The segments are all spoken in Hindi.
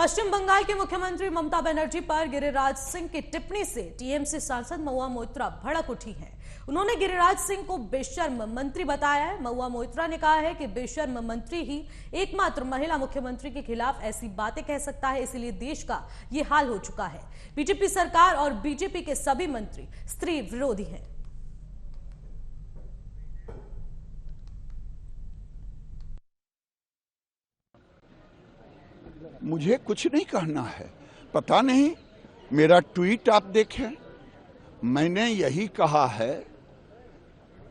पश्चिम बंगाल के मुख्यमंत्री ममता बनर्जी पर गिरिराज सिंह की टिप्पणी से टीएमसी सांसद महुआ मोइत्रा भड़क उठी हैं। उन्होंने गिरिराज सिंह को बेशर्म मंत्री बताया है। महुआ मोइत्रा ने कहा है कि बेशर्म मंत्री ही एकमात्र महिला मुख्यमंत्री के खिलाफ ऐसी बातें कह सकता है, इसीलिए देश का ये हाल हो चुका है। बीजेपी सरकार और बीजेपी के सभी मंत्री स्त्री विरोधी हैं। मुझे कुछ नहीं कहना है, पता नहीं मेरा ट्वीट आप देखें, मैंने यही कहा है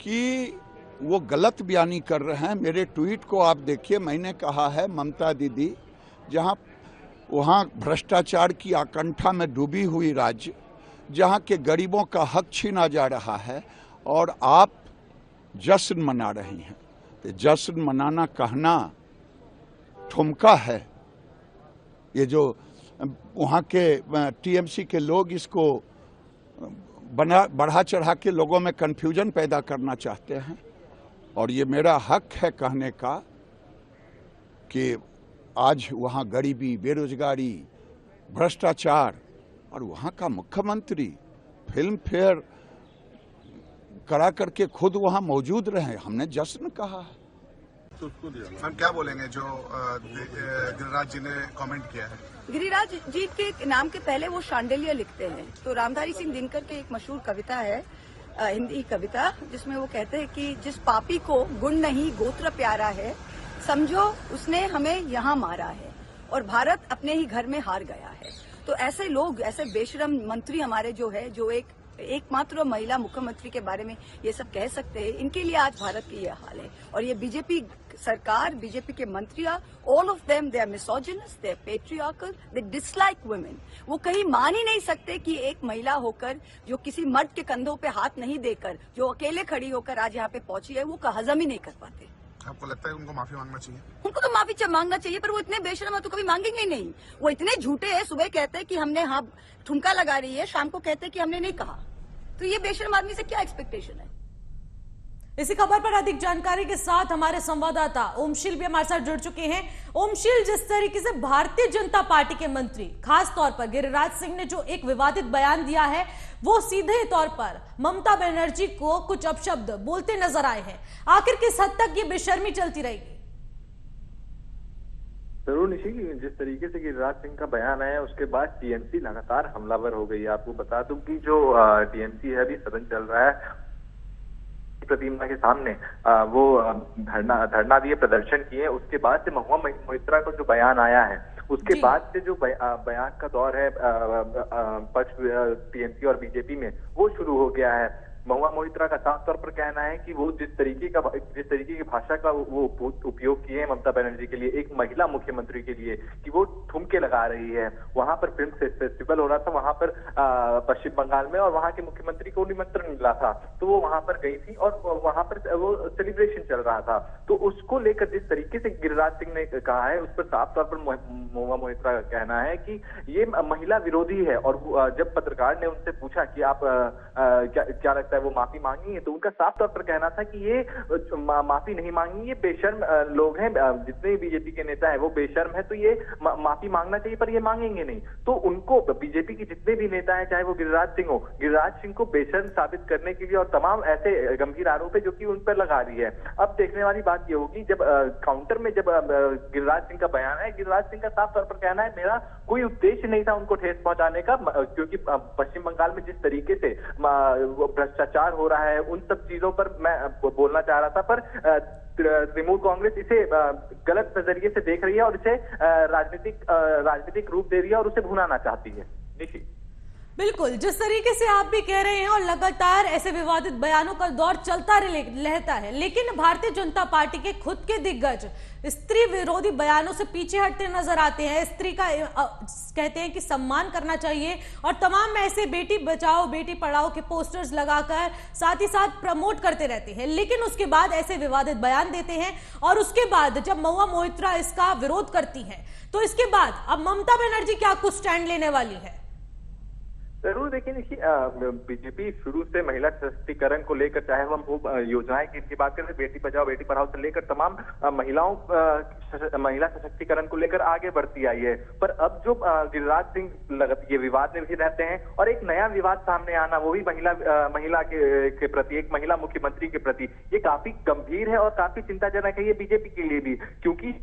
कि वो गलत बयानी कर रहे हैं। मेरे ट्वीट को आप देखिए, मैंने कहा है ममता दीदी वहाँ भ्रष्टाचार की आकंठा में डूबी हुई राज्य, जहाँ के गरीबों का हक छीना जा रहा है और आप जश्न मना रही हैं, तो जश्न मनाना कहना ठुमका है। ये जो वहाँ के टीएमसी के लोग इसको बढ़ा चढ़ा के लोगों में कन्फ्यूजन पैदा करना चाहते हैं, और ये मेरा हक है कहने का कि आज वहाँ गरीबी, बेरोजगारी, भ्रष्टाचार, और वहाँ का मुख्यमंत्री फिल्म फेयर करा करके खुद वहाँ मौजूद रहे। हमने जश्न कहा है। मैम क्या बोलेंगे जो गिरिराज जी ने कमेंट किया है? गिरिराज जी के नाम के पहले वो शांडिल्य लिखते हैं। तो रामधारी सिंह दिनकर के एक मशहूर कविता है, हिंदी कविता, जिसमें वो कहते हैं कि जिस पापी को गुण नहीं गोत्र प्यारा है, समझो उसने हमें यहाँ मारा है और भारत अपने ही घर में हार गया है। तो ऐसे लोग, ऐसे बेशरम मंत्री हमारे जो है, जो एकमात्र महिला मुख्यमंत्री के बारे में ये सब कह सकते हैं, इनके लिए आज भारत की ये हाल है। और ये बीजेपी सरकार, बीजेपी के मंत्रियां, all of them they are misogynous, they are patriarchal, they dislike women. वो कहीं मान ही नहीं सकते कि एक महिला होकर, जो किसी मर्द के कंधों पे हाथ नहीं देकर, जो अकेले खड़ी होकर आज यहाँ पे पहुंची है, वो हजम ही नहीं कर पाते। आपको लगता है उनको माफी मांगना चाहिए? उनको तो माफी मांगना चाहिए, पर वो इतने बेशर्म है तो कभी मांगेंगे ही नहीं। वो इतने झूठे हैं, सुबह कहते हैं कि हमने हाँ ठुमका लगा रही है, शाम को कहते हैं कि हमने नहीं कहा। तो ये बेशर्म आदमी से क्या एक्सपेक्टेशन है? इसी खबर पर अधिक जानकारी के साथ हमारे संवाददाता ओमशील भी हमारे साथ जुड़ चुके हैं। ओमशील, जिस तरीके से भारतीय जनता पार्टी के मंत्री, खास तौर पर गिरिराज सिंह ने जो एक विवादित बयान दिया है, वो सीधे तौर पर ममता बनर्जी को कुछ अपशब्द बोलते नजर आए हैं। आखिर किस हद तक ये बेशर्मी चलती रहेगी? जरूर निशी, जिस तरीके से गिरिराज सिंह का बयान आया उसके बाद टीएमसी लगातार हमलावर हो गई है। आपको बता दूं कि जो टीएमसी है, अभी सदन चल रहा है, प्रतिमा के सामने वो धरना दिए, प्रदर्शन किए। उसके बाद से महुआ मोइत्रा का जो बयान आया है, उसके बाद से जो बयान का दौर है पक्ष टीएमसी और बीजेपी में, वो शुरू हो गया है। महुआ मोइत्रा का साफ तौर पर कहना है कि वो जिस तरीके की भाषा का वो उपयोग किए हैं ममता बनर्जी के लिए, एक महिला मुख्यमंत्री के लिए, कि वो ठुमके लगा रही है। वहां पर फिल्म फेस्टिवल हो रहा था, वहां पर पश्चिम बंगाल में, और वहां के मुख्यमंत्री को निमंत्रण मिला था, तो वो वहां पर गई थी और वहां पर वो सेलिब्रेशन चल रहा था। तो उसको लेकर जिस तरीके से गिरिराज सिंह ने कहा है, उस पर साफ तौर पर महुआ मोइत्रा का कहना है कि ये महिला विरोधी है। और जब पत्रकार ने उनसे पूछा कि आप क्या लगता है वो माफी मांगी है, तो उनका साफ तौर पर कहना था कि ये माफी नहीं मांगी, ये बेशर्म लोग हैं, जितने भी बीजेपी के नेता हैं वो बेशर्म है, तो ये माफी मांगना चाहिए, पर ये मांगेंगे नहीं। तो उनको बीजेपी के जितने भी नेता हैं, चाहे वो गिरिराज सिंह हो, गिरिराज सिंह को बेशर्म साबित करने के लिए और तमाम ऐसे गंभीर आरोप है जो कि उन पर लगा रही है। अब देखने वाली बात ये होगी, जब काउंटर में जब गिरिराज सिंह का बयान है, गिरिराज सिंह का साफ तौर पर कहना है मेरा कोई उद्देश्य नहीं था उनको ठेस पहुंचाने का, क्योंकि पश्चिम बंगाल में जिस तरीके से भ्रष्टाचार हो रहा है, उन सब चीजों पर मैं बोलना चाह रहा था, पर तृणमूल कांग्रेस इसे गलत नजरिए से देख रही है और इसे राजनीतिक रूप दे रही है और उसे भुनाना चाहती है। निशी, बिल्कुल, जिस तरीके से आप भी कह रहे हैं और लगातार ऐसे विवादित बयानों का दौर चलता रहता है, लेकिन भारतीय जनता पार्टी के खुद के दिग्गज स्त्री विरोधी बयानों से पीछे हटते नजर आते हैं। स्त्री का कहते हैं कि सम्मान करना चाहिए और तमाम ऐसे बेटी बचाओ बेटी पढ़ाओ के पोस्टर्स लगाकर साथ ही साथ प्रमोट करते रहते हैं, लेकिन उसके बाद ऐसे विवादित बयान देते हैं। और उसके बाद जब महुआ मोइत्रा इसका विरोध करती है, तो इसके बाद अब ममता बनर्जी क्या कुछ स्टैंड लेने वाली है? जरूर बिल्कुल देखिए बीजेपी शुरू से महिला सशक्तिकरण को लेकर, चाहे हम वो योजनाएं की बात करें, बेटी बचाओ बेटी पढ़ाओ से लेकर तमाम महिला सशक्तिकरण को लेकर आगे बढ़ती आई है। पर अब जो गिरिराज सिंह ये विवाद में भी रहते हैं और एक नया विवाद सामने आना, वो भी महिला के प्रति, एक महिला मुख्यमंत्री के प्रति, ये काफी गंभीर है और काफी चिंताजनक है ये बीजेपी के लिए भी, क्योंकि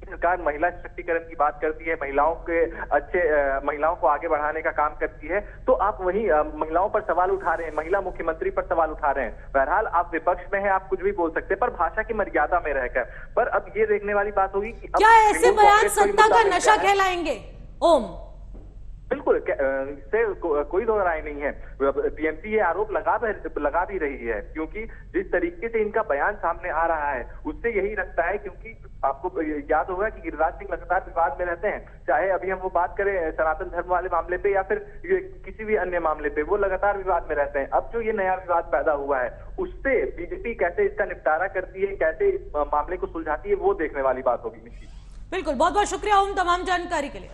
सरकार महिला सशक्तिकरण की बात करती है, महिलाओं को आगे बढ़ाने का काम करती है, तो आप वही महिलाओं पर सवाल उठा रहे हैं, महिला मुख्यमंत्री पर सवाल उठा रहे हैं। बहरहाल आप विपक्ष में हैं, आप कुछ भी बोल सकते हैं, पर भाषा की मर्यादा में रहकर। पर अब ये देखने वाली बात होगी कि क्या ऐसे बयान सत्ता का नशा कहलाएंगे? ओम, बिल्कुल, इससे कोई दो राय नहीं है। टीएमसी ये आरोप लगा भी रही है, क्योंकि जिस तरीके से इनका बयान सामने आ रहा है उससे यही लगता है, क्योंकि आपको याद होगा कि गिरिराज सिंह लगातार विवाद में रहते हैं, चाहे अभी हम वो बात करें सनातन धर्म वाले मामले पे या फिर किसी भी अन्य मामले पे, वो लगातार विवाद में रहते हैं। अब जो ये नया विवाद पैदा हुआ है उससे बीजेपी कैसे इसका निपटारा करती है, कैसे इस मामले को सुलझाती है, वो देखने वाली बात होगी। बिल्कुल, बहुत बहुत शुक्रिया ओम तमाम जानकारी के लिए।